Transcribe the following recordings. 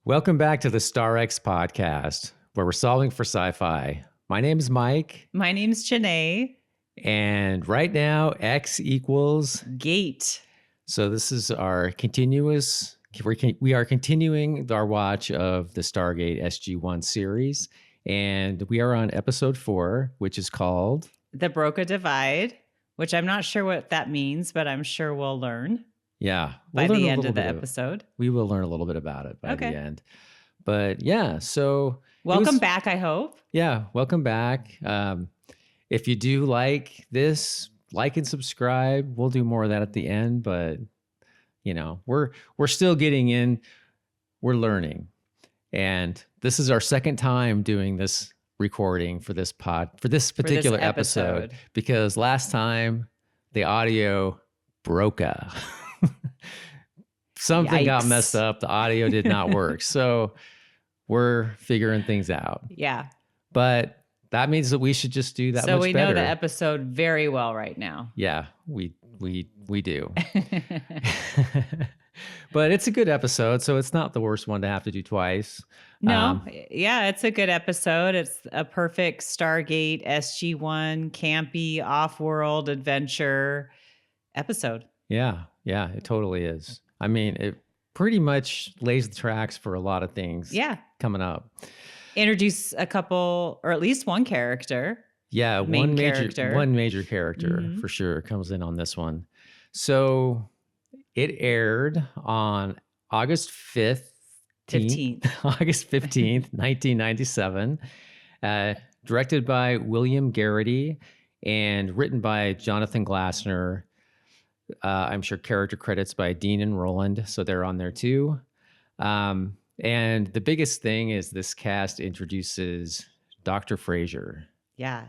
Welcome back to the StarX podcast, where we're solving for sci-fi. My name is Mike. My name's Jenae. And right now, X equals Gate. So this is our continuous, we are continuing our watch of the Stargate SG-1 series. And we are on episode 4, which is called The Broca Divide, which I'm not sure what that means, but I'm sure we'll learn. Yeah. By the end of the episode. We will learn a little bit about it by the end. But yeah, so. Welcome back, I hope. Yeah, welcome back. If you do like this, like and subscribe. We'll do more of that at the end, but you know, we're still getting in. We're learning. And this is our second time doing this recording for this particular episode because last time the audio broke up. Something got messed up. The audio did not work. So we're figuring things out. Yeah. But that means that we should just do that much better. So we know the episode very well right now. Yeah, we do. But it's a good episode, so it's not the worst one to have to do twice. No, yeah, it's a good episode. It's a perfect Stargate SG-1 campy off-world adventure episode. Yeah, it totally is. I mean, it pretty much lays the tracks for a lot of things coming up. Introduce a couple, or at least one character. Yeah, one major character for sure comes in on this one. So it aired on August 15th, 1997, directed by William Garrity and written by Jonathan Glassner. I'm sure character credits by Dean and Roland, so they're on there too. And the biggest thing is this cast introduces Dr. Fraiser. Yeah,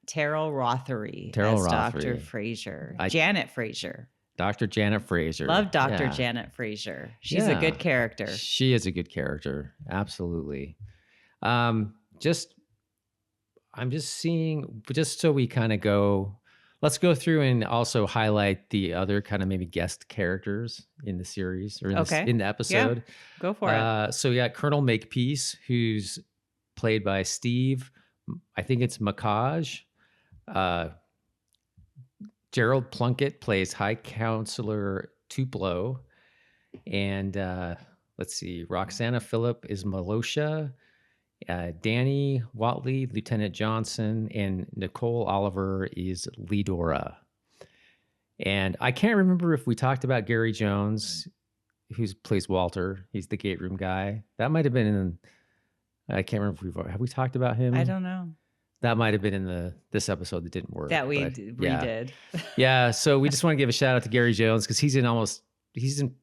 Terrell Rothery as Dr. Fraiser. Janet Fraiser. Dr. Janet Fraiser. Love Dr. Janet Fraiser. She's a good character. She is a good character. Absolutely. I'm just seeing, just so we kind of go, let's go through and also highlight the other kind of maybe guest characters in the series or in the episode. Yeah, go for it. So we got Colonel Makepeace, who's played by Steve, I think it's Makaj. Gerald Plunkett plays High Counselor Tupelo. And let's see, Roxana Phillip is Malosha. Danny Watley, Lieutenant Johnson, and Nicole Oliver is Lidora. And I can't remember if we talked about Gary Jones, who plays Walter. He's the gate room guy. That might have been in. I can't remember. Have we talked about him? I don't know. That might have been in this episode that didn't work. That we did. Yeah. So we just want to give a shout out to Gary Jones because he's in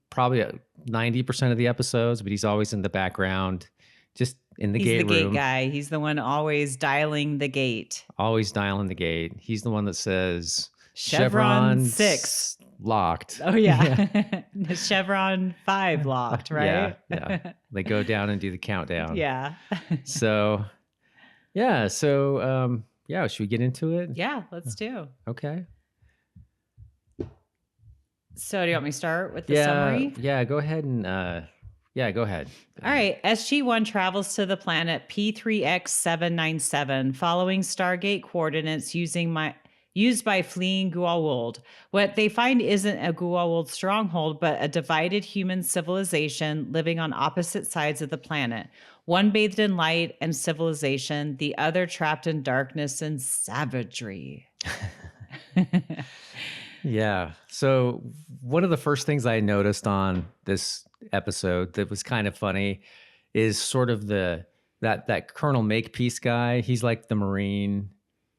probably 90% of the episodes, but he's always in the background, just in the gate room. He's the gate guy. He's the one always dialing the gate. Always dialing the gate. He's the one that says Chevron 6 locked. Oh yeah. Chevron 5 locked, right? Yeah. They go down and do the countdown. Yeah. So should we get into it? Yeah, let's do. Okay. So do you want me to start with the summary? Yeah, go ahead and go ahead. All right. SG-1 travels to the planet P3X797 following Stargate coordinates used by fleeing Goa'uld. What they find isn't a Goa'uld stronghold, but a divided human civilization living on opposite sides of the planet. One bathed in light and civilization, the other trapped in darkness and savagery. Yeah. So one of the first things I noticed on this episode that was kind of funny is sort of that Colonel Makepeace guy. He's like the Marine,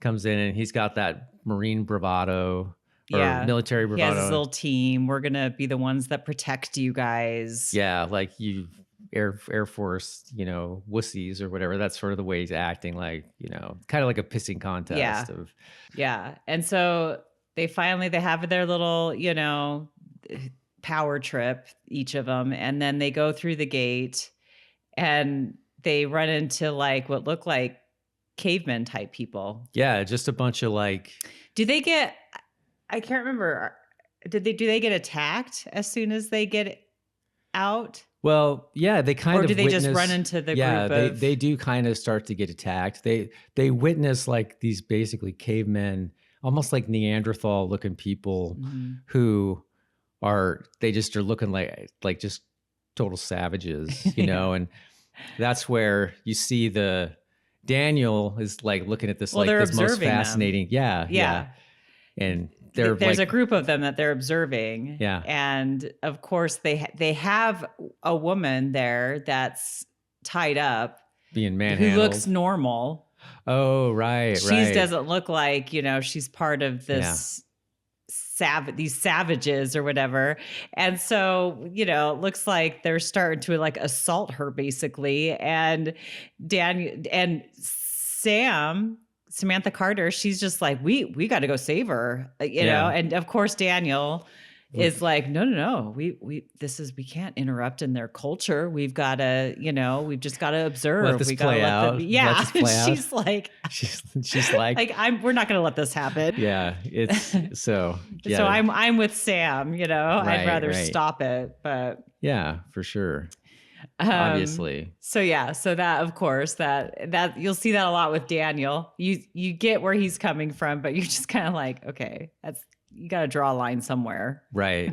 comes in and he's got that Marine bravado or military bravado. He has his little team. We're going to be the ones that protect you guys. Yeah. Like you Air Force, wussies or whatever. That's sort of the way he's acting, like, kind of like a pissing contest. Yeah. And so they have their little, power trip, each of them. And then they go through the gate and they run into like what look like caveman type people. Yeah. Just a bunch of like, I can't remember. Do they get attacked as soon as they get out? Well, yeah, they kind Or of do they just witness, run into the yeah, group of they do kind of start to get attacked. They witness like these basically cavemen, almost like Neanderthal looking people Mhm. who they just are looking like just total savages, you Yeah. know, and that's where you see the Daniel is like looking at this Well, like they're this most observing them. fascinating, yeah, yeah, Yeah. and they're There's like, a group of them that they're observing, yeah, and of course they have a woman there that's tied up being who looks manhandled. normal. Oh, right, She right, doesn't look like, she's part of yeah, this these savages or whatever. And so, it looks like they're starting to like assault her basically. And Dan and Samantha Carter, she's just like, we got to go save her, yeah. and of course Daniel With is like, no, we can't interrupt in their culture. We've got to, we've just got to let observe. this We got to play let them, out. Let yeah. this And play out. she's like, She's like, we're not going to let this happen. yeah, it's so, yeah, So I'm with Sam, I'd rather right. stop it, but Yeah, for sure. um Obviously. so yeah, so that of course that you'll see that a lot with Daniel. You get where he's coming from, but you're just kind of like, okay, you got to draw a line somewhere. Right.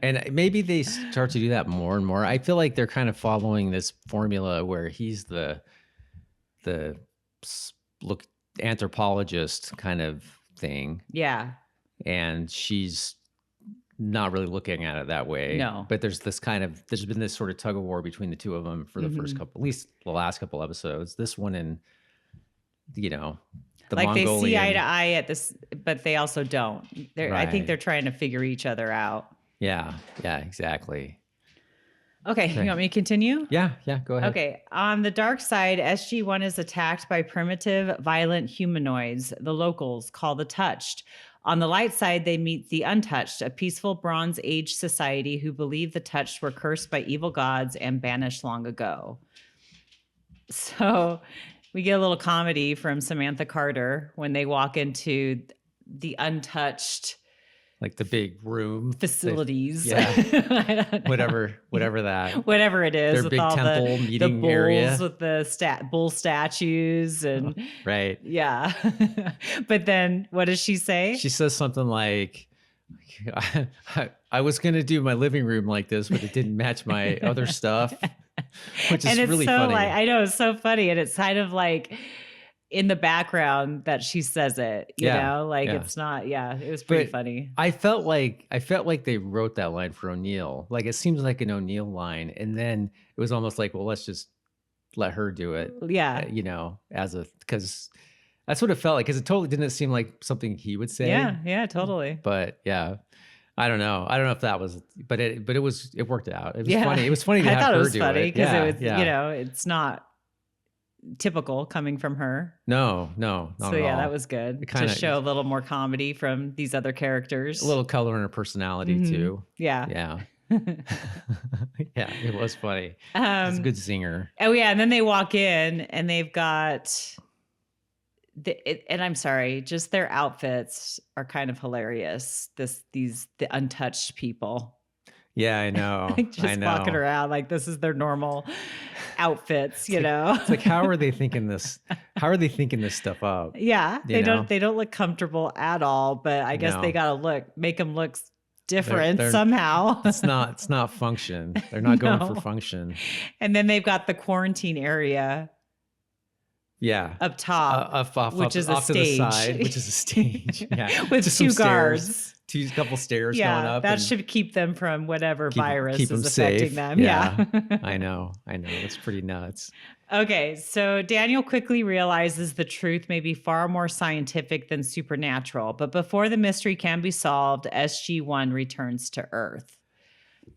And maybe they start to do that more and more. I feel like they're kind of following this formula where he's the look anthropologist kind of thing, Yeah. and she's not really looking at it that way. No. But there's been this sort of tug of war between the two of them for the first couple, at least the last couple episodes. This one and the Like they see eye Mongolian. to eye at this, but they also don't. I think Right. they're trying to figure each other out. Yeah, exactly. Okay, you want me to continue? Yeah, go ahead. Okay. On the dark side, SG-1 is attacked by primitive, violent humanoids, the locals call the Touched. On the light side, they meet the Untouched, a peaceful Bronze Age society who believe the Touched were cursed by evil gods and banished long ago. So we get a little comedy from Samantha Carter when they walk into the Untouched Like the big room facilities. Yeah. I don't know. whatever that. Whatever it is, Their with big all temple the meeting bulls area. with the bull statues and Right. yeah. But then what does she say? She says something like, I was going to do my living room like this, but it didn't match my other stuff, which is and it's really so funny. like, I know it's so funny, and it's kind of like in the background that she says it, it's not, it was pretty funny. I felt like they wrote that line for O'Neill. Like it seems like an O'Neill line, and then it was almost like, well, let's just let her do it. Yeah. Because that's what it felt like. Because it totally didn't seem like something he would say. Yeah, totally. But yeah, I don't know if that was, but it worked out. It was funny. It was funny to I have thought her it was do funny it. because it was, it's not typical coming from her. No, not so at yeah, all. that was good to show a little more comedy from these other characters. A little color in her personality too. Yeah. Yeah, it was funny. She's a good singer. Oh yeah, and then they walk in and they've got and I'm sorry, just their outfits are kind of hilarious. The Untouched people. Yeah, I know. Just walking around like this is their normal outfits, It's like, how are they thinking this? How are they thinking this stuff up? Yeah, they don't look comfortable at all, but I guess they got to make them look different somehow. It's not function. They're not going for function. And then they've got the quarantine area. Yeah, up top, which is a stage, to the side, which is a stage. Yeah, with just two guards, couple stairs going up. That should keep them from whatever virus keep is them affecting safe. them. Yeah. I know. It's pretty nuts. Okay, so Daniel quickly realizes the truth may be far more scientific than supernatural, but before the mystery can be solved, SG-1 returns to Earth.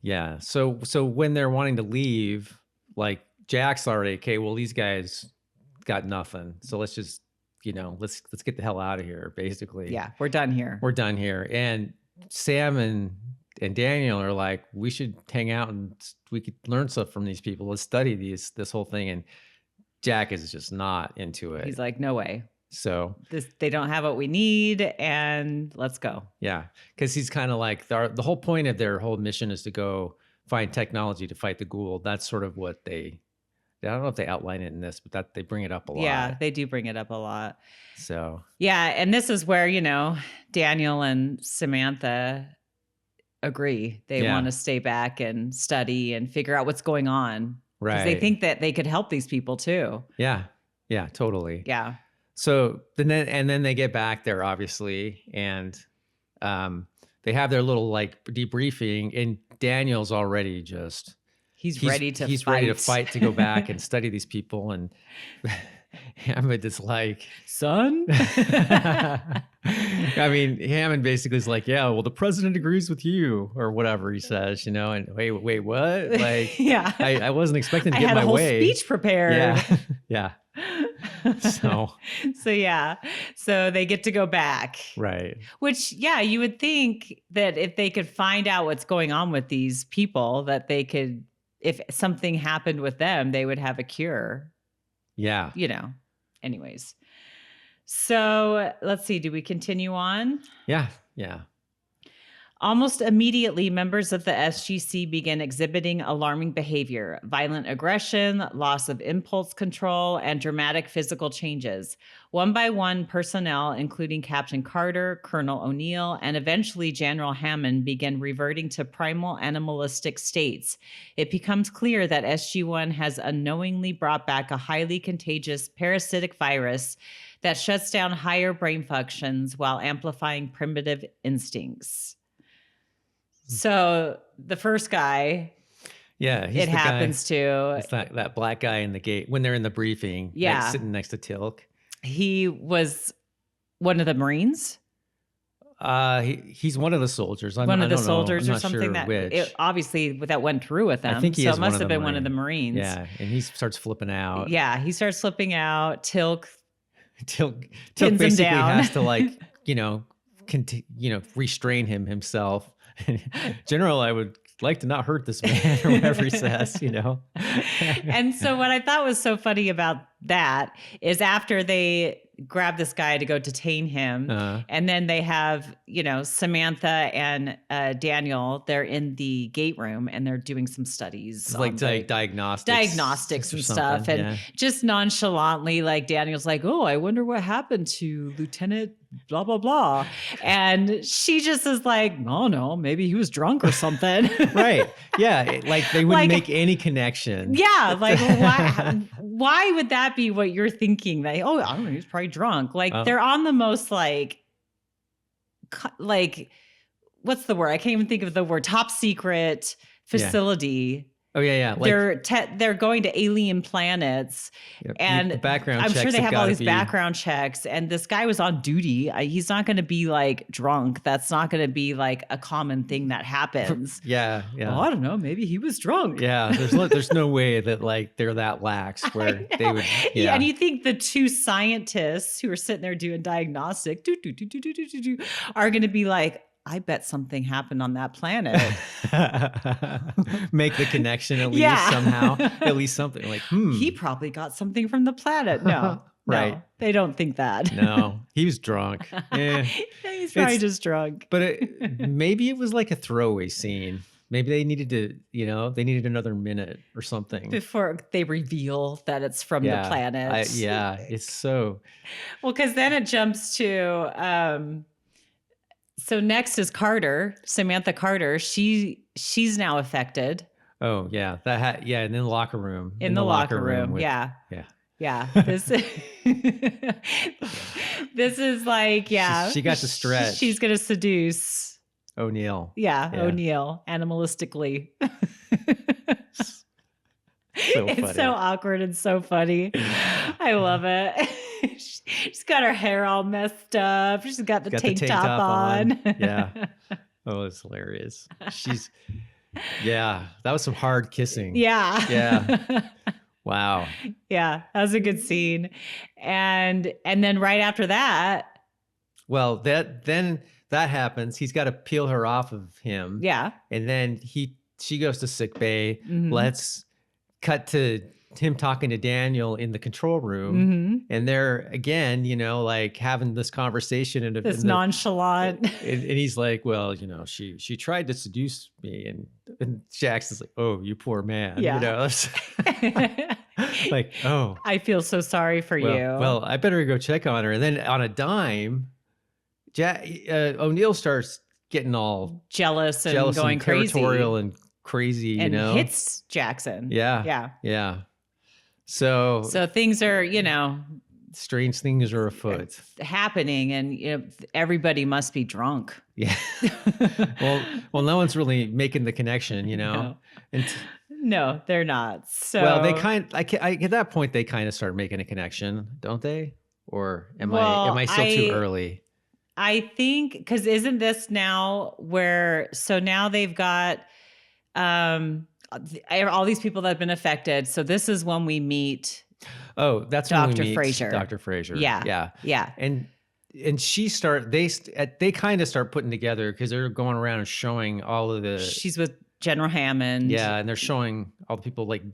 Yeah. So when they're wanting to leave, like Jack's already, okay, well, these guys got nothing. So let's just, let's get the hell out of here, basically. Yeah, we're done here. And Sam and Daniel are like, we should hang out and we could learn stuff from these people. Let's study this whole thing. And Jack is just not into it. He's like, no way. So they don't have what we need, and let's go. Yeah, because he's kind of like the whole point of their whole mission is to go find technology to fight the Goa'uld. That's sort of what I don't know if they outline it in this, but that they bring it up a Yeah, lot. they do bring it up a lot. So Yeah, and this is where, Daniel and Samantha agree. They Yeah. want to stay back and study and figure out what's going on. Because they right. think that they could help these people too. Yeah. Yeah, totally. Yeah. So then they get back there, obviously, and they have their little like debriefing, and Daniel's already just He's ready to fight to go back and study these people, and Hammond is like, son. I mean, Hammond basically is like, yeah, well, the president agrees with you, or whatever he says, and wait, what? Like, yeah, I wasn't expecting to I get had my a whole way. speech prepared. Yeah. So so they get to go back. Right. Which, yeah, you would think that if they could find out what's going on with these people, that they could, if something happened with them, they would have a cure. Yeah. Anyways. So let's see. Do we continue on? Yeah. Almost immediately, members of the SGC begin exhibiting alarming behavior, violent aggression, loss of impulse control, and dramatic physical changes. One by one, personnel, including Captain Carter, Colonel O'Neill, and eventually General Hammond, begin reverting to primal animalistic states. It becomes clear that SG-1 has unknowingly brought back a highly contagious parasitic virus that shuts down higher brain functions while amplifying primitive instincts. So the first guy, he's it happens to. It's that black guy in the gate when they're in the briefing. Yeah, sitting next to Tilk. He was one of the Marines. He's one of the soldiers. One of the soldiers or something sure that which. Obviously that went through with them. I think he so is it must have been Marines. one of the Marines. Yeah, and he starts flipping out. Yeah, he starts flipping out. Tilk basically down. has to restrain himself. General, I would like to not hurt this man, or whatever he says, And so what I thought was so funny about that is after they grab this guy to go detain him, and then they have, Samantha and Daniel, they're in the gate room and they're doing some studies. It's like diagnostics and stuff. And just nonchalantly, like Daniel's like, oh, I wonder what happened to Lieutenant blah, blah, blah. And she just is like, oh no, maybe he was drunk or something. Right. Yeah. Like they wouldn't make any connection. Yeah. Like why would that be what you're thinking? That, oh, I don't know, he was probably drunk. Like they're on the most like, what's the word? I can't even think of the word. Top secret facility. Oh yeah. Like, they're going to alien planets, and background. I'm checks sure they have all these background checks. And this guy was on duty. He's not going to be like drunk. That's not going to be like a common thing that happens. Yeah. Well, I don't know. Maybe he was drunk. Yeah. There's no way that like they're that lax where they would. Yeah. And you think the two scientists who are sitting there doing diagnostic are going to be like, I bet something happened on that planet. Make the connection at least somehow. At least something like, He probably got something from the planet. No. Right. No, they don't think that. No, he was drunk. He's probably just drunk. But maybe it was like a throwaway scene. Maybe they needed to, they needed another minute or something. Before they reveal that it's from the planet. It's so. Well, because then it jumps to... So next is Carter, Samantha Carter. She's now affected. Oh yeah, and in the locker room. In the locker room, yeah. This is like She got to stretch. She's gonna seduce O'Neill. Yeah, O'Neill, animalistically. It's so awkward and so funny. I love it. She's got her hair all messed up. She's got the tank top on. Yeah. Oh, it's hilarious. That was some hard kissing. Yeah. Yeah. Wow. Yeah, that was a good scene. And then right after that. Well, then that happens. He's got to peel her off of him. Yeah. And then she goes to sick bay, lets cut to him talking to Daniel in the control room, Mhm. and they're again, like having this conversation This in the nonchalant. and he's like, well, she tried to seduce me, and Jackson's like, oh, you poor man, Yeah. like, oh, I feel so sorry for you. I better go check on her. And then on a dime, O'Neill starts getting all Jealous and jealous going and territorial crazy and crazy, and hits Jackson. Yeah. Yeah. Yeah. So So things are, strange things are afoot. happening, and everybody must be drunk. Yeah. well, no one's really making the connection, No. And No, they're not. So well, they at that point they kind of start making a connection, don't they? Or am I still too early? I think because isn't this now so now they've got all these people that have been affected. So this is when we meet. Oh, that's Dr. when we meet Fraiser. Dr. Fraiser. Yeah. And they kind of start putting together because they're going around and showing all of the. She's with General Hammond. Yeah, and they're showing all the people like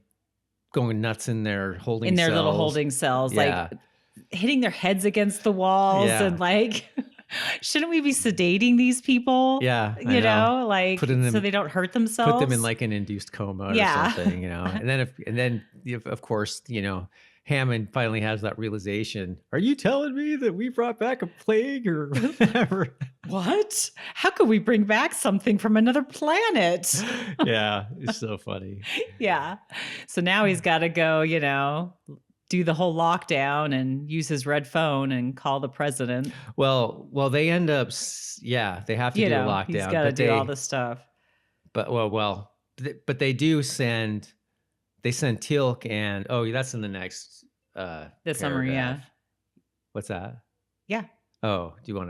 going nuts in their holding little holding cells, yeah. like hitting their heads against the walls and like. Shouldn't we be sedating these people? Yeah. Like so they don't hurt themselves. Put them in like an induced coma or something, And then of course, Hammond finally has that realization. Are you telling me that we brought back a plague or whatever? What? How could we bring back something from another planet? Yeah, it's so funny. Yeah. So now he's got to go, do the whole lockdown and use his red phone and call the president. Well, they end up, they have to do a lockdown. He's got to do all this stuff. But but they do send Teal'c and that's in the next the summary, yeah. What's that? Yeah. Oh, do you want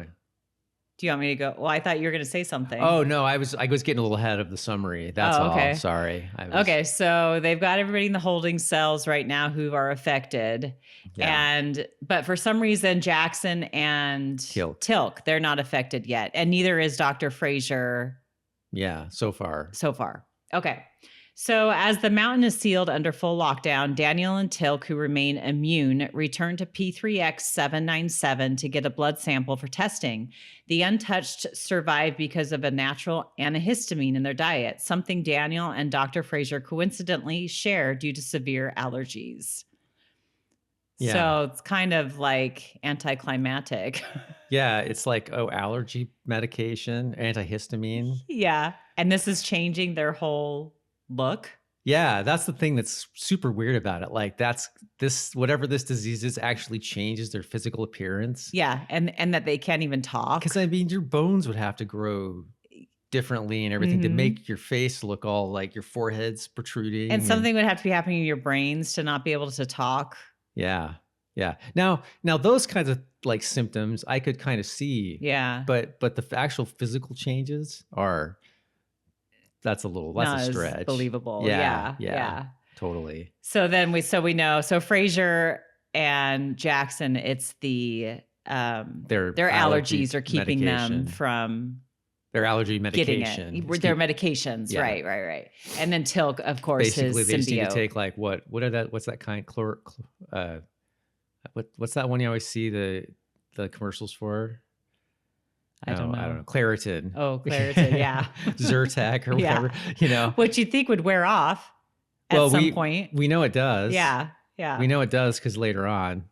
me to go? Well, I thought you were going to say something. Oh no, I was getting a little ahead of the summary. That's okay. all. Sorry. Okay, so they've got everybody in the holding cells right now who are affected, but for some reason Jackson and Teal'c, they're not affected yet, and neither is Dr. Fraiser. Yeah, so far. Okay. So as the mountain is sealed under full lockdown, Daniel and Teal'c, who remain immune, return to P3X-797 to get a blood sample for testing. The untouched survive because of a natural antihistamine in their diet, something Daniel and Dr. Fraiser coincidentally share due to severe allergies. Yeah. So it's kind of like anticlimactic. Yeah, it's like, allergy medication, antihistamine. Yeah, and this is changing their whole look. Yeah, that's the thing that's super weird about it. Like whatever this disease is actually changes their physical appearance. Yeah, and that they can't even talk. Because your bones would have to grow differently and everything to make your face look all like your forehead's protruding. And something would have to be happening in your brains to not be able to talk. Yeah. Yeah. Now those kinds of like symptoms I could kind of see. Yeah. But the actual physical changes that's a stretch. Believable. Yeah. Totally. So then we know. So Fraiser and Jackson, it's the their allergies are keeping them from their allergy medication. Their medications, yeah. Right. And then Teal'c, of course, basically his they just need symbiote. to take like what's that kind? What's that one you always see the commercials for? I don't know. Claritin. Oh, Claritin, yeah. Zyrtec or whatever, Which you'd think would wear off at some point. We know it does. Yeah. We know it does because later on.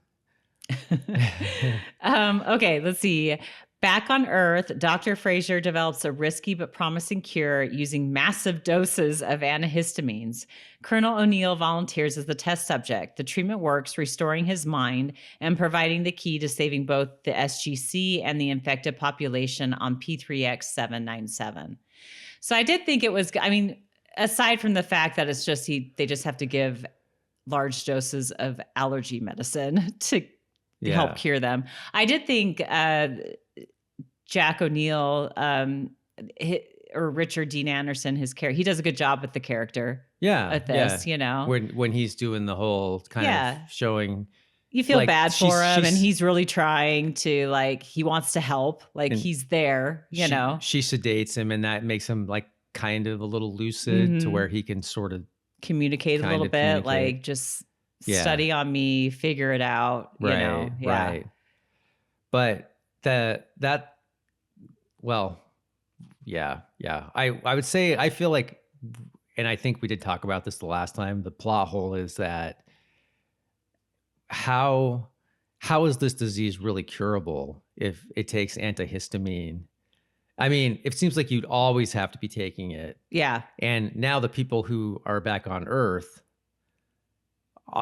Okay, let's see. Back on Earth, Dr. Fraiser develops a risky but promising cure using massive doses of antihistamines. Colonel O'Neill volunteers as the test subject. The treatment works, restoring his mind and providing the key to saving both the SGC and the infected population on P3X-797. So I did think it was, aside from the fact that it's just they just have to give large doses of allergy medicine to help cure them. I did think Jack O'Neill or Richard Dean Anderson, his character, he does a good job with the character. Yeah, at this, when he's doing the whole kind of showing, you feel bad for him, and he's really trying to he wants to help, he's there, you know. She sedates him, and that makes him kind of a little lucid to where he can sort of communicate a Kind little of bit, communicate. like just Yeah. study on me, figure it out, Right. Yeah. Right. But that well, yeah, yeah. I would say I feel like, and I think we did talk about this the last time. The plot hole is that how how is this disease really curable if it takes antihistamine? I mean, it seems like you'd always have to be taking it. Yeah. And now the people who are back on Earth,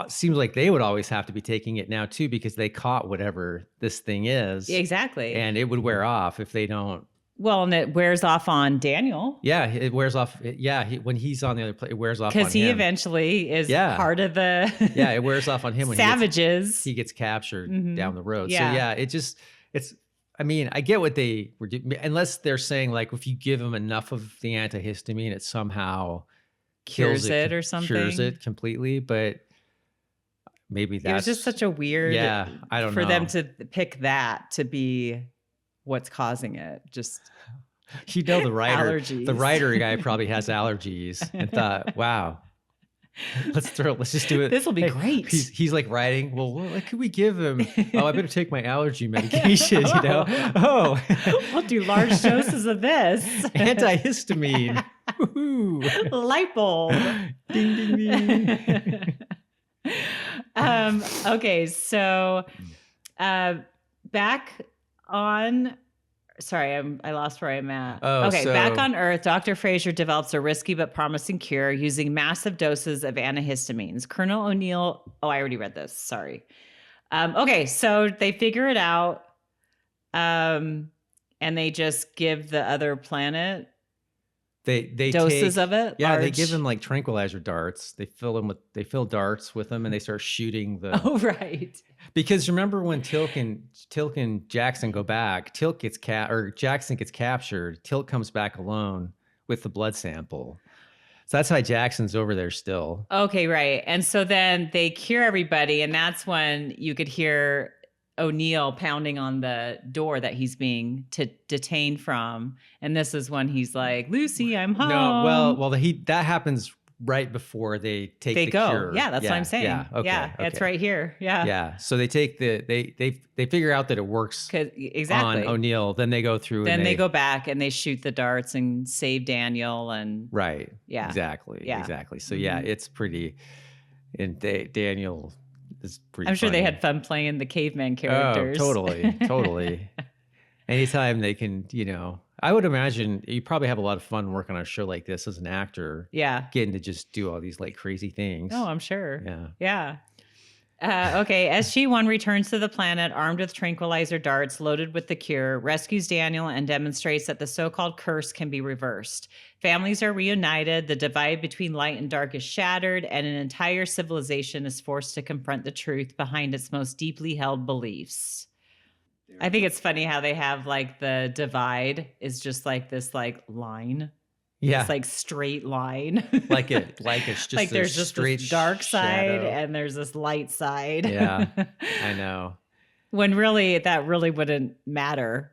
seems like they would always have to be taking it now too, because they caught whatever this thing is, Exactly. and it would wear off if they don't. Well, and it wears off on Daniel Yeah, it wears off. Yeah, when he's on the other plane, it wears off on because he him. eventually is Yeah. part of the Yeah, it wears off on him when savages. he gets captured down the road. Yeah. So yeah, it's. I mean, I get what they were doing, unless they're saying like if you give him enough of the antihistamine, it somehow Cures it or something. Cures it completely, but maybe that's It was just such a weird. Yeah, I don't for know. them to pick that to be what's causing it. Just the writer, allergies. the writer guy probably has allergies and thought, wow. Let's just do it. This will be great. He's like writing. Well, what could we give him? Oh, I better take my allergy medication. Oh, we'll do large doses of this antihistamine. Light bulb. Ding ding ding. Okay, so back on. Sorry, I lost where I'm at. Oh, okay, back on Earth, Dr. Fraiser develops a risky but promising cure using massive doses of antihistamines. Colonel O'Neill. Oh, I already read this. Sorry. Okay, so they figure it out, and they just give the other planet they doses of it. Yeah, large. they give them like tranquilizer darts. They fill darts with them, and they start shooting the. Oh, right. Because remember when Tilk and Jackson go back, Jackson gets captured. Tilk comes back alone with the blood sample. So that's why Jackson's over there still. Okay, right. And so then they cure everybody, and that's when you could hear O'Neill pounding on the door that he's being detained from. And this is when he's like, "Lucy, I'm home." No, well, that happens right before they take the go. cure. Yeah, that's what I'm saying. Yeah, okay, yeah, it's right here. Yeah. Yeah. So they take they figure out that it works exactly on O'Neill. Then they go through. Then they go back and they shoot the darts and save Daniel. And right. Yeah. Exactly. Yeah. Exactly. So yeah, it's pretty. And Daniel is pretty. I'm sure funny. they had fun playing the caveman characters. Oh, totally. Anytime they can, I would imagine you probably have a lot of fun working on a show like this as an actor. Yeah. Getting to just do all these like crazy things. Oh, I'm sure. Yeah. Okay, SG-1 returns to the planet armed with tranquilizer darts loaded with the cure, rescues Daniel, and demonstrates that the so-called curse can be reversed. Families are reunited, the divide between light and dark is shattered, and an entire civilization is forced to confront the truth behind its most deeply held beliefs. I think it's funny how they have like the divide is just like this like line. Yeah. It's like straight line. like it's just like there's just straight this dark side shadow. and there's this light side. Yeah, I know. When really that really wouldn't matter.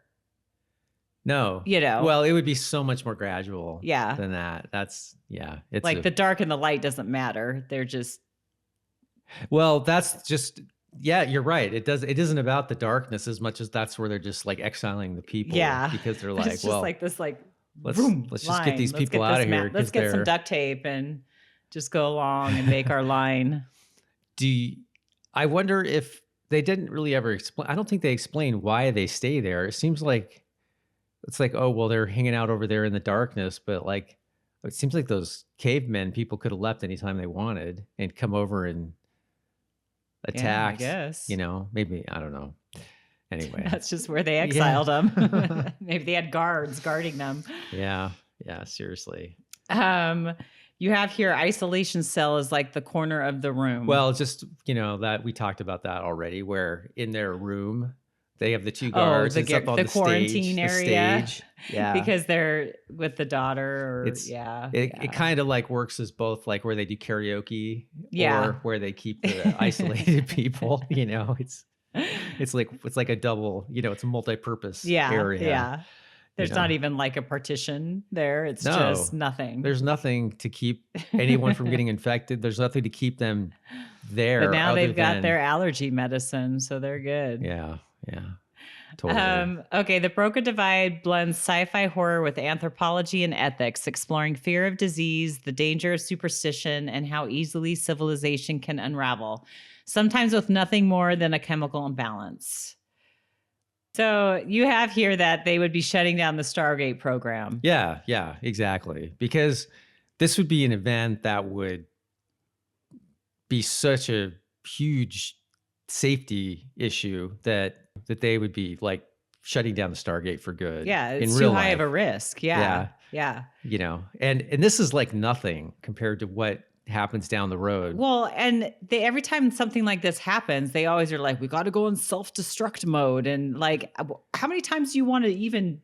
No. Well, it would be so much more gradual than that. That's it's like the dark and the light doesn't matter. They're just Well, that's just you're right. It isn't about the darkness as much as that's where they're just like exiling the people. Yeah. Because they're it's like, just well, like this like let's just line. get these people out of here. Let's get some duct tape and just go along and make our line. I wonder if they didn't really ever explain. I don't think they explain why they stay there. It seems like it's like, oh, well, they're hanging out over there in the darkness, but like it seems like those cavemen people could have left anytime they wanted and come over and attacked. Yeah, I guess. Maybe I don't know. Anyway, that's just where they exiled them. Maybe they had guards guarding them. Yeah, seriously. You have here isolation cell is like the corner of the room. Well, just that we talked about that already. Where in their room they have the two guards. The quarantine area. Yeah, because they're with the daughter. It kind of like works as both like where they do karaoke, or where they keep the isolated people. It's like a double. It's a multi-purpose area. There's not even like a partition there. It's just nothing. There's nothing to keep anyone from getting infected. There's nothing to keep them there. But now they've got their allergy medicine, so they're good. Yeah. Totally. Okay, the Broca Divide blends sci-fi horror with anthropology and ethics, exploring fear of disease, the danger of superstition, and how easily civilization can unravel, sometimes with nothing more than a chemical imbalance. So you have here that they would be shutting down the Stargate program. Yeah, exactly. Because this would be an event that would be such a huge safety issue that they would be like shutting down the Stargate for good. Yeah, it's too high of a risk. Yeah. You know, and this is like nothing compared to what happens down the road. Well, and every time something like this happens, they always are like, we got to go in self-destruct mode. And like, how many times do you want to even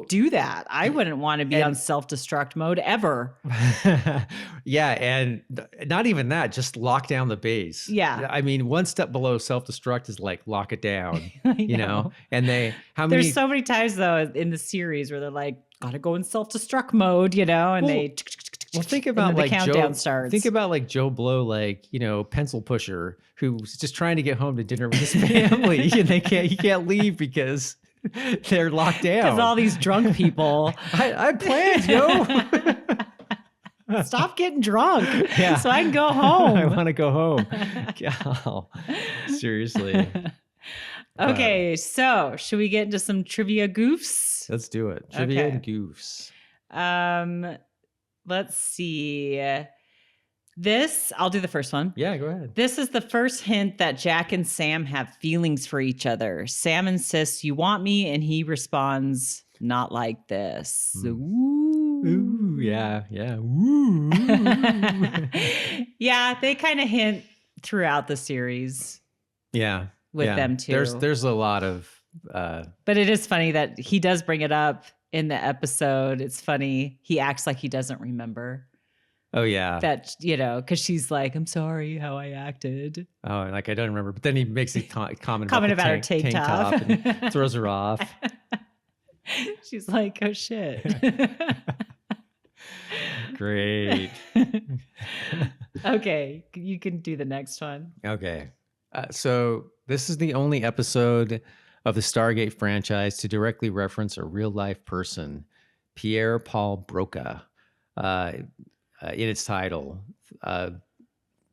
do that? I wouldn't want to be on self-destruct mode ever. Yeah, and not even that, just lock down the base. Yeah. I mean, one step below self-destruct is like lock it down, you know? And there's so many times though in the series where they're like, gotta go in self-destruct mode, you know, and think about like the countdown starts. Think about like Joe Blow, like, you know, pencil pusher who's just trying to get home to dinner with his family and he can't leave because they're locked down. Because all these drunk people. I planned, yo. Stop getting drunk so I can go home. I want to go home. Oh, seriously. Okay, so should we get into some trivia goofs? Let's do it. Trivia and goofs. Let's see. I'll do the first one. Yeah, go ahead. This is the first hint that Jack and Sam have feelings for each other. Sam insists, "You want me?" And he responds, "Not like this." Ooh, yeah. Ooh. Yeah, they kind of hint throughout the series. Yeah. With them too. There's a lot of but it is funny that he does bring it up in the episode. It's funny. He acts like he doesn't remember. Oh yeah. That, you know, because she's like, "I'm sorry how I acted." Oh, like I don't remember. But then he makes a comment about her tank top and throws her off. She's like, "Oh shit." Great. Okay, you can do the next one. Okay. So this is the only episode of the Stargate franchise to directly reference a real-life person, Pierre Paul Broca, in its title.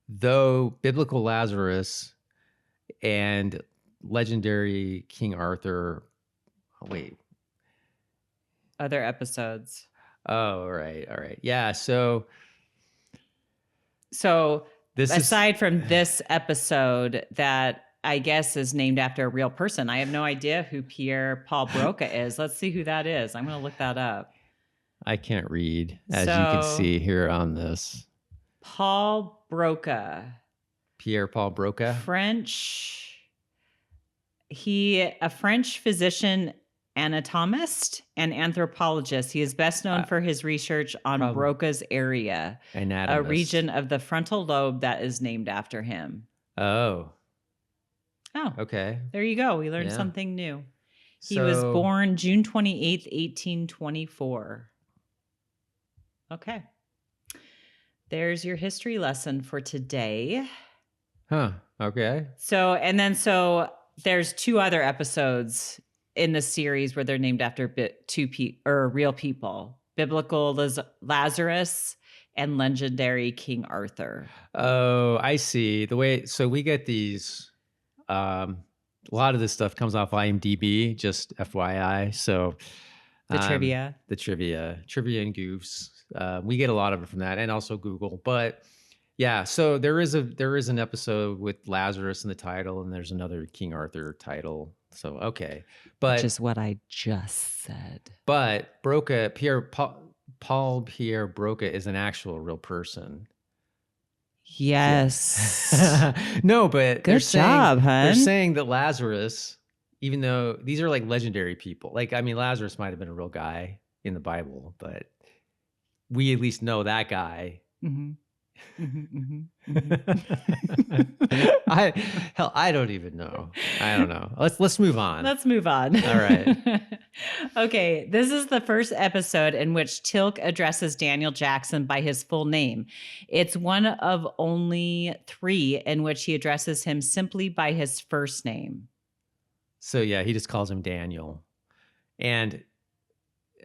Though biblical Lazarus and legendary King Arthur... Oh, wait. Other episodes. Oh, all right. Yeah, so aside from this episode that I guess is named after a real person, I have no idea who Pierre Paul Broca is. Let's see who that is. I'm going to look that up. I can't read, as you can see here on this. Paul Broca. Pierre Paul Broca. French. A French physician, anatomist, and anthropologist. He is best known for his research on Broca's area, a region of the frontal lobe that is named after him. Oh, okay. There you go. We learned something new. He was born June 28th, 1824. Okay. There's your history lesson for today. Huh. Okay. So there's two other episodes in the series where they're named after real people: biblical Lazarus and legendary King Arthur. Oh, I see. So we get these. A lot of this stuff comes off IMDb, just FYI. So the trivia and goofs. We get a lot of it from that, and also Google. But yeah, so there is an episode with Lazarus in the title, and there's another King Arthur title. So okay, which is what I just said. But Paul Pierre Broca is an actual real person. Yes. No, but good job, hun. They're saying that Lazarus, even though these are like legendary people, like I mean, Lazarus might have been a real guy in the Bible, but we at least know that guy. Mm-hmm. I hell, I don't even know. I don't know. Let's move on. Let's move on. All right. Okay, this is the first episode in which Tilk addresses Daniel Jackson by his full name. It's one of only 3 in which he addresses him simply by his first name. So yeah, he just calls him Daniel. And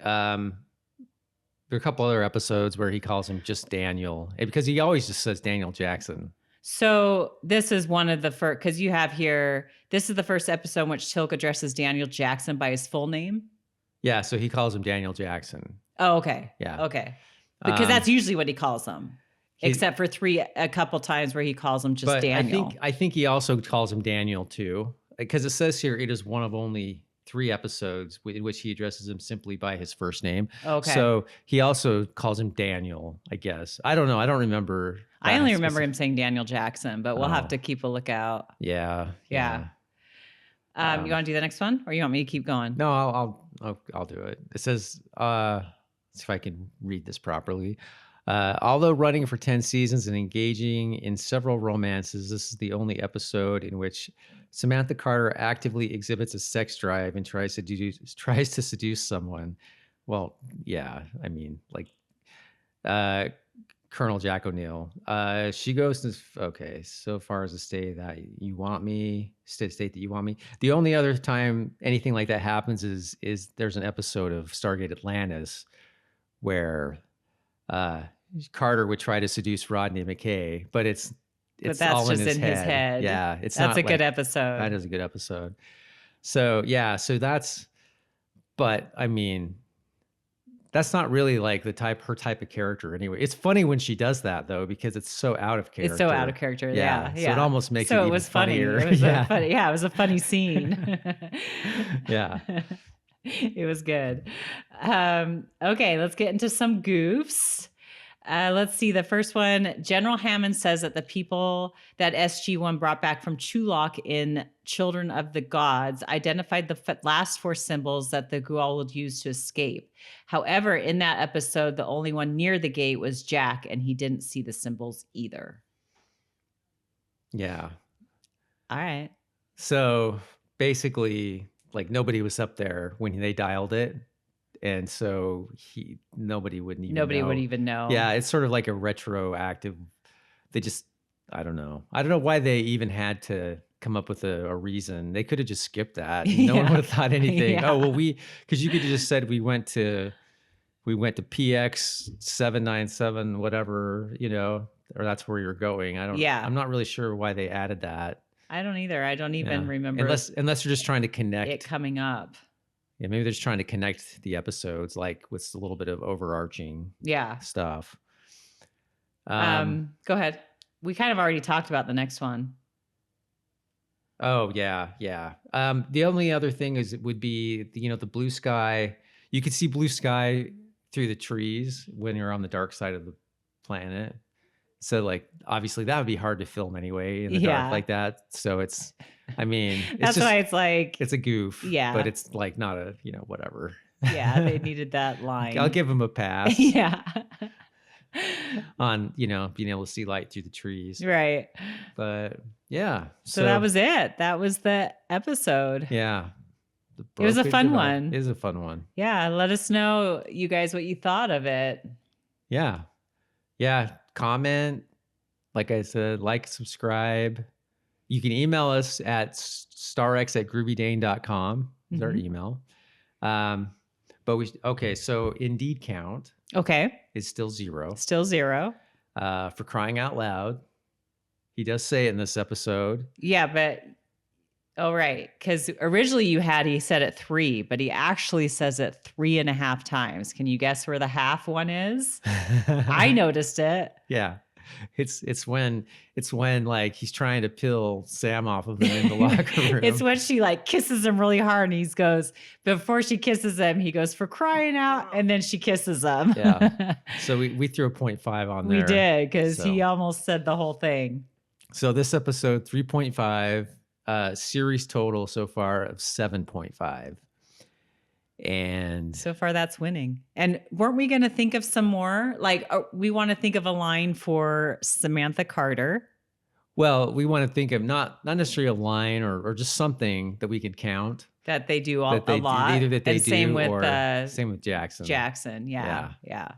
there are a couple other episodes where he calls him just Daniel, because he always just says Daniel Jackson. So this is one of the first, because you have here, this is the first episode in which Tilk addresses Daniel Jackson by his full name. Yeah, so he calls him Daniel Jackson. Oh, okay. Yeah. Okay. Because that's usually what he calls him. Except for a couple times where he calls him just Daniel. I think he also calls him Daniel too, because it says here it is one of only 3 episodes in which he addresses him simply by his first name. Okay. So he also calls him Daniel, I guess. I don't know. I don't remember. I only remember him saying Daniel Jackson, but we'll have to keep a lookout. Yeah. You want to do the next one, or you want me to keep going? No, I'll do it. It says, let's see if I can read this properly. Although running for 10 seasons and engaging in several romances, this is the only episode in which Samantha Carter actively exhibits a sex drive and tries to seduce someone. Well, yeah, I mean, like Colonel Jack O'Neill. She goes to, okay, so far as to state that you want me, state that you want me. The only other time anything like that happens is there's an episode of Stargate Atlantis where Carter would try to seduce Rodney McKay, but that's all in his head. Yeah, that's a good episode. That is a good episode. So yeah, but I mean, that's not really like her type of character anyway. It's funny when she does that though, because it's so out of character. It's so out of character. Yeah. So it almost makes it even funnier. It was funny. Yeah, it was a funny scene. Yeah. It was good. Okay, let's get into some goofs. Let's see. The first one, General Hammond says that the people that SG-1 brought back from Chulak in Children of the Gods identified the last 4 symbols that the Goa'uld used to escape. However, in that episode, the only one near the gate was Jack, and he didn't see the symbols either. Yeah. All right. So basically, like nobody was up there when they dialed it. And so nobody would even know. Yeah, it's sort of like a retroactive. I don't know. I don't know why they even had to come up with a reason. They could have just skipped that. No one would have thought anything. Yeah. Oh, well, because you could have just said we went to PX 797, whatever, or that's where you're going. I'm not really sure why they added that. I don't either. I don't even remember. Unless they're just trying to connect it coming up. Yeah, maybe they're just trying to connect the episodes, like with a little bit of overarching stuff. Go ahead. We kind of already talked about the next one. Oh yeah. The only other thing would be the blue sky. You could see blue sky through the trees when you're on the dark side of the planet. So like obviously that would be hard to film anyway in the dark like that. So it's that's why it's like it's a goof. Yeah. But it's like not a whatever. Yeah, they needed that line. I'll give them a pass. Yeah. On being able to see light through the trees. Right. But yeah. So that was it. That was the episode. Yeah. It was a fun one. It is a fun one. Yeah. Let us know, you guys, what you thought of it. Yeah. Yeah. Comment. Like I said, subscribe. You can email us at starx@groovydane.com. Is our email. So Indeed count. Okay. Is still 0. Still 0. For crying out loud. He does say it in this episode. Yeah, but right. Because originally he said it 3, but he actually says it 3.5 times. Can you guess where the half one is? I noticed it. Yeah. It's when like he's trying to peel Sam off of him in the locker room. It's when she like kisses him really hard, and he goes, before she kisses him, he goes, for crying out, and then she kisses him. Yeah. So we threw a 0.5 on there. We did, because he almost said the whole thing. So this episode 3.5, series total so far of 7.5. And So far, that's winning. And weren't we going to think of some more? Like, we want to think of a line for Samantha Carter. well, we want to think of not necessarily a line or just something that we could count That they do that a they lot. either that they And same do with or same with Jackson. Jackson. Yeah. Yeah.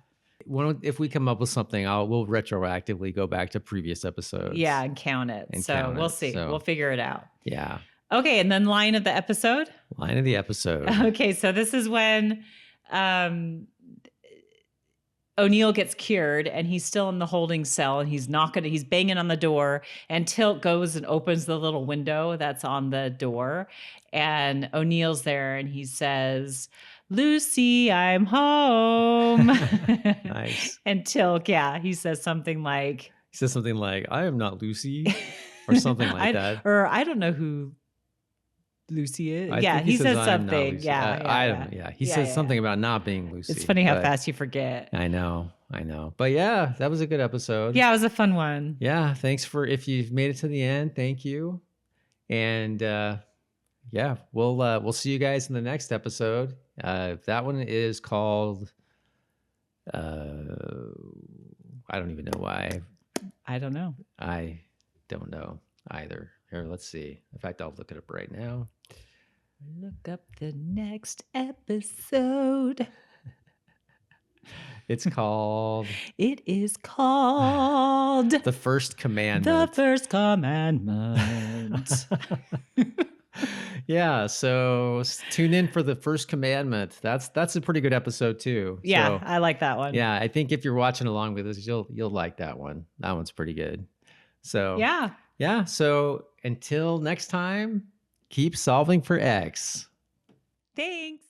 If we come up with something, we'll retroactively go back to previous episodes. Yeah, and count it. And So count we'll it. see. So, We'll figure it out. yeah. Okay, and then line of the episode. Line of the episode. Okay, so this is when O'Neill gets cured and he's still in the holding cell and he's banging on the door, and Tilt goes and opens the little window that's on the door, and O'Neill's there and he says, "Lucy, I'm home." Nice. And Tilt, he says something like, "I am not Lucy," or something like that. Or I don't know who Lucy is. I think he says "I'm not something. Lucy." I don't. Yeah, he says something about not being Lucy. It's funny how fast you forget. I know. But yeah, that was a good episode. Yeah, it was a fun one. Yeah, thanks if you've made it to the end. Thank you. And yeah, we'll see you guys in the next episode. That one is called. I don't even know why. I don't know. I don't know either. Here, let's see. In fact, I'll look it up right now. Look up the next episode. It's called. It is called The First Commandment. The First Commandment. Yeah, so tune in for The First Commandment. That's a pretty good episode too. Yeah, So, I like that one. yeah, I think if you're watching along with us, you'll like that one. That one's pretty good. So yeah. So until next time, keep solving for X. Thanks.